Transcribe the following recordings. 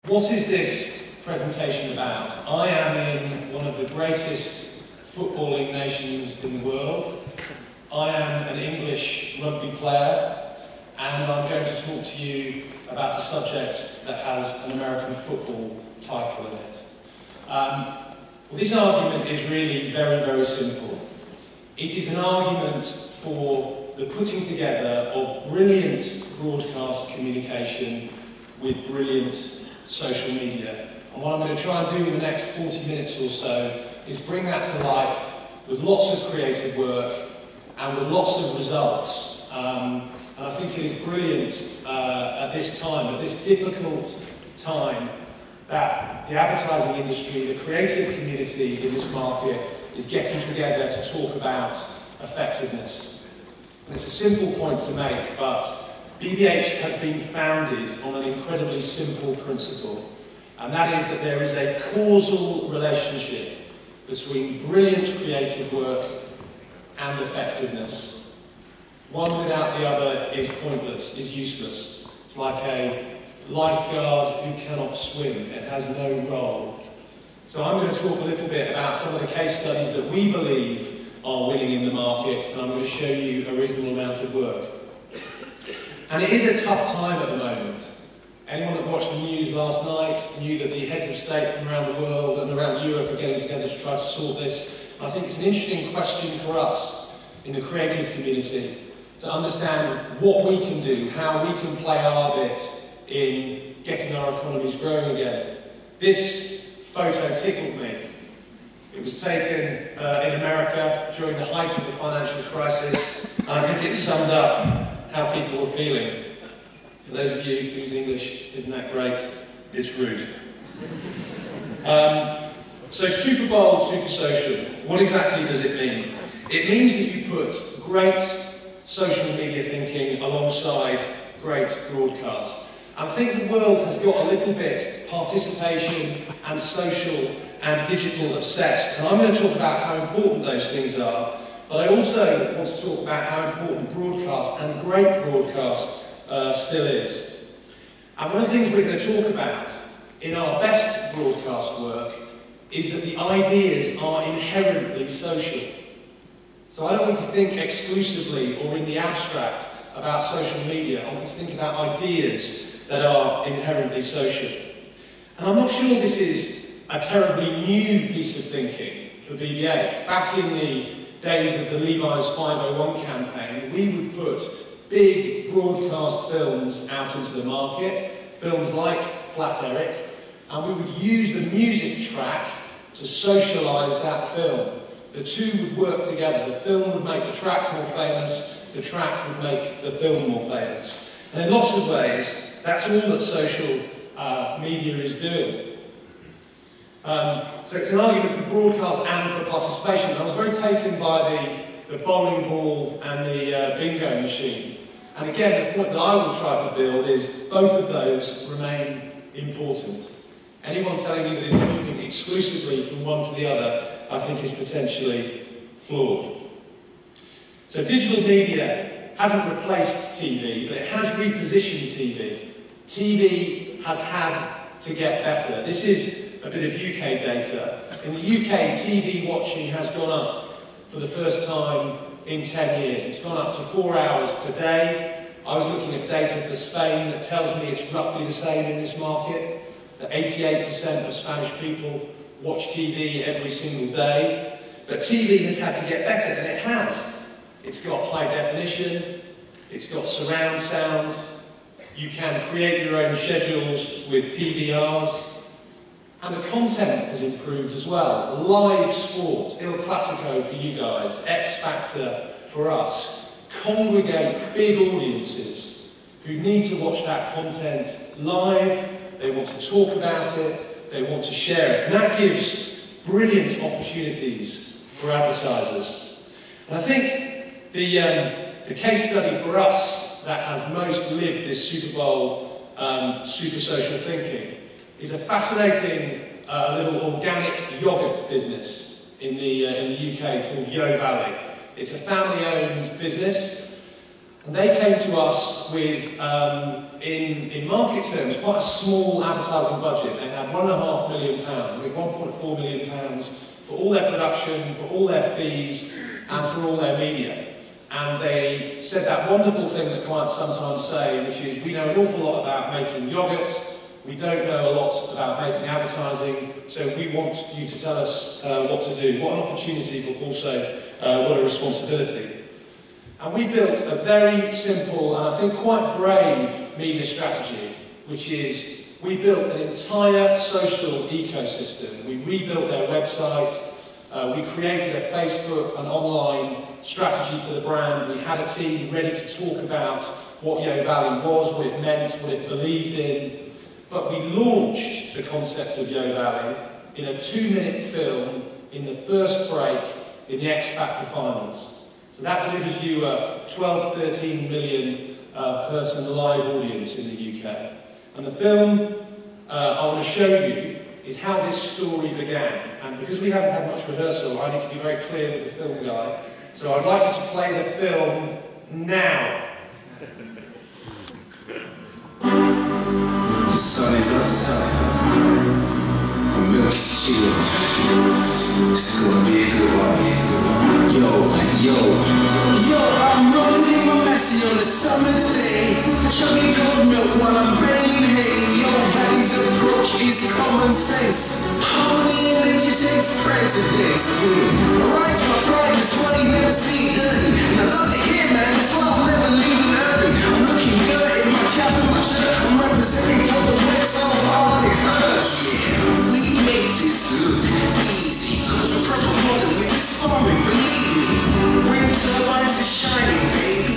What is this presentation about? I am in one of the greatest footballing nations in the world. I am an English rugby player, and I'm going to talk to you about a subject that has an American football title in it. Well, this argument is really very, very simple. It is an argument for the putting together of brilliant broadcast communication with brilliant social media. And what I'm going to try and do in the next 40 minutes or so is bring that to life with lots of creative work and with lots of results. And I think it is brilliant at this time, at this difficult time, that the advertising industry, the creative community in this market is getting together to talk about effectiveness. And it's a simple point to make, but BBH has been founded on an incredibly simple principle, and that is that there is a causal relationship between brilliant creative work and effectiveness. One without the other is pointless, is useless. It's like a lifeguard who cannot swim. It has no role. So I'm going to talk a little bit about some of the case studies that we believe are winning in the market, and I'm going to show you a reasonable amount of work. And it is a tough time at the moment. Anyone that watched the news last night knew that the heads of state from around the world and around Europe are getting together to try to sort this. I think it's an interesting question for us in the creative community to understand what we can do, how we can play our bit in getting our economies growing again. This photo tickled me. It was taken in America during the height of the financial crisis, and I think it summed up how people were feeling. For those of you whose English isn't that great, it's rude. So Super Bowl, Super Social, what exactly does it mean? It means that you put great social media thinking alongside great broadcast. I think the world has got a little bit participation and social and digital obsessed, and I'm going to talk about how important those things are, but I also want to talk about how important broadcast and great broadcast still is. And one of the things we're going to talk about in our best broadcast work is that the ideas are inherently social. So I don't want to think exclusively or in the abstract about social media. I want to think about ideas that are inherently social. And I'm not sure this is a terribly new piece of thinking for BBH. Back in the days of the Levi's 501 campaign, we would put big broadcast films out into the market, films like Flat Eric, and we would use the music track to socialise that film. The two would work together. The film would make the track more famous, the track would make the film more famous. And in lots of ways, that's all that social media is doing. So it's an argument for broadcast and for participation. I was very taken by the bowling ball and the bingo machine. And again, the point that I will try to build is both of those remain important. Anyone telling you that it's moving exclusively from one to the other, I think is potentially flawed. So digital media hasn't replaced TV, but it has repositioned TV. TV has had to get better. This is a bit of UK data. In the UK, TV watching has gone up for the first time in 10 years. It's gone up to 4 hours per day. I was looking at data for Spain that tells me it's roughly the same in this market, that 88% of Spanish people watch TV every single day. But TV has had to get better, and it has. It's got high definition, it's got surround sound, you can create your own schedules with PVRs, and the content has improved as well. Live sport, Il Clasico for you guys, X Factor for us, congregate big audiences who need to watch that content live, they want to talk about it, they want to share it, and that gives brilliant opportunities for advertisers. And I think the case study for us that has most lived this Super Bowl super social thinking is a fascinating little organic yogurt business in the UK called Yeo Valey. It's a family-owned business. And they came to us with, in market terms, quite a small advertising budget. They had £1.5 million, I think £1.4 million for all their production, for all their fees, and for all their media. And they said that wonderful thing that clients sometimes say, which is, we know an awful lot about making yoghurt, we don't know a lot about making advertising, so we want you to tell us what to do. What an opportunity, but also what a responsibility. And we built a very simple and I think quite brave media strategy, which is we built an entire social ecosystem. We rebuilt their website, we created a Facebook and online strategy for the brand. We had a team ready to talk about what Yeo Valey was, what it meant, what it believed in. But we launched the concept of Yeo Valey in a 2-minute film in the first break in the X Factor finals. So that delivers you a 12-13 million person live audience in the UK. And the film I want to show you is how this story began. And because we haven't had much rehearsal, I need to be very clear with the film guy. So I'd like you to play the film now. The sun is up, the milk is chilled. It's gonna be a good one. Yo, I'm rolling in my messy on a summer's day, chugging cold milk while I'm baling hay. Yeo Valey's approach is common sense. Harmony in nature takes precedence. I rise my pride, that's why you never see it dirty. And I love it here, man, that's why I'm never leaving early. I'm looking good in my cap and my shirt. I'm representing for the West, so hard it hurts. Yeah, we make this look easy, cause we're proper modern with this farming, believe me. Wind turbines are shining, baby.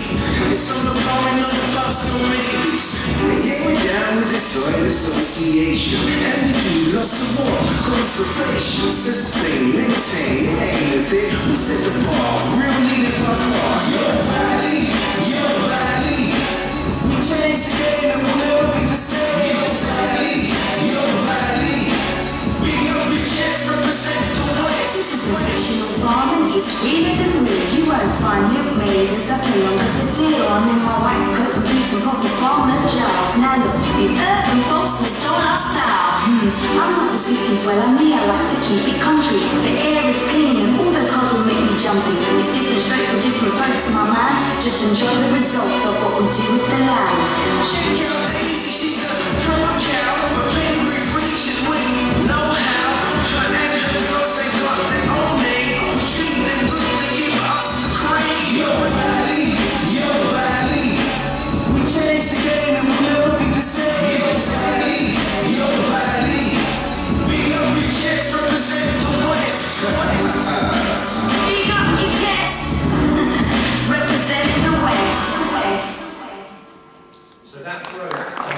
It's on the power, not the bus, no maybes. Yeah, we're down with the soil association, and we do lots of war, conservation, sustain, maintain, aim the day, we set the bar, real leaders by far. Yeo Valey, Yeo Valey, we change the game and we'll never be the same. Yeo Valey, Yeo Valey, big up, big chest, represent the West. It's a traditional farming, it's sweeter than real. You won't find milk maidens, that's no longer the deal. I'm in my wax coat producing proper farmer jars. Now look, you urban folks who stole our style. I'm not a city dweller, me, I like to keep it country. The air is clean and all those cars will make me jumpy. It's different strokes for different folks, my man. Just enjoy the results of what we do with the land. Check out Daisy, she's a proper cow, a pedigree free, she's with know-how. Her and her girls, they got their own name. We treat them good, they give us the cream. Yeo Valey, Yeo Valey, we change the game and we'll never be the same. Yeo Valey, Yeo Valey, big up your chest, represent the West. Big up your chest, represent the West. So that broke on a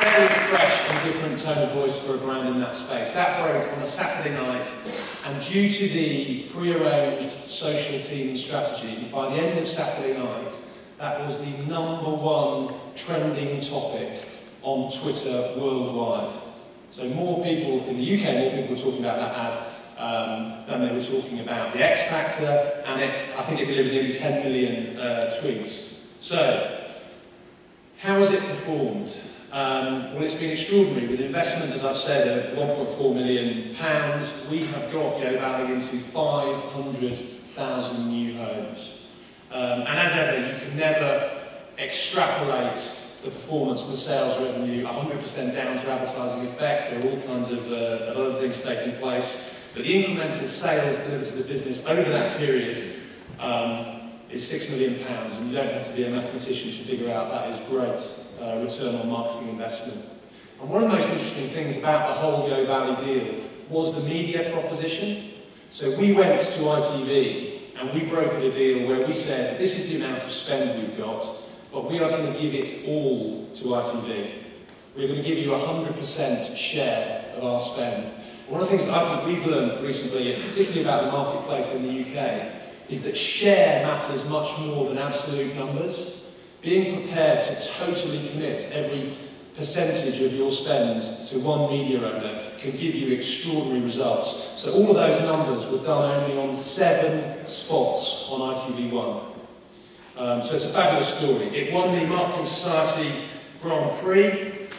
very fresh and different tone of voice for a brand in that space. That broke on a Saturday night, and due to the pre-arranged social team strategy, by the end of Saturday night, that was the #1 trending topic on Twitter worldwide. So more people in the UK, more people were talking about that ad than they were talking about the X Factor, and I think it delivered nearly 10 million tweets. So, how has it performed? Well, it's been extraordinary. With investment, as I've said, of £1.4 million, we have got Yeo Valey into 500,000 new homes. And as ever, you can never extrapolate the performance and the sales revenue 100% down to advertising effect. There are all kinds of other things taking place. But the incremental sales delivered to the business over that period is £6 million, and you don't have to be a mathematician to figure out that is great return on marketing investment. And one of the most interesting things about the whole Yeo Valey deal was the media proposition. So we went to ITV and we brokered a deal where we said, this is the amount of spend we've got, but we are going to give it all to ITV. We're going to give you 100% share of our spend. One of the things that I think we've learned recently, particularly about the marketplace in the UK, is that share matters much more than absolute numbers. Being prepared to totally commit every percentage of your spend to one media owner can give you extraordinary results. So all of those numbers were done only on 7 spots on ITV1. So it's a fabulous story. It won the Marketing Society Grand Prix,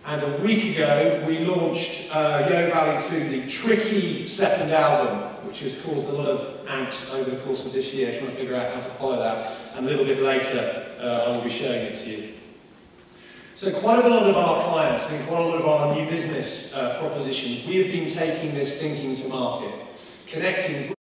and a week ago we launched Yeo Valey 2, the tricky second album, which has caused a lot of angst over the course of this year, trying to figure out how to follow that, and a little bit later I will be showing it to you. So quite a lot of our clients and quite a lot of our new business propositions, we have been taking this thinking to market, connecting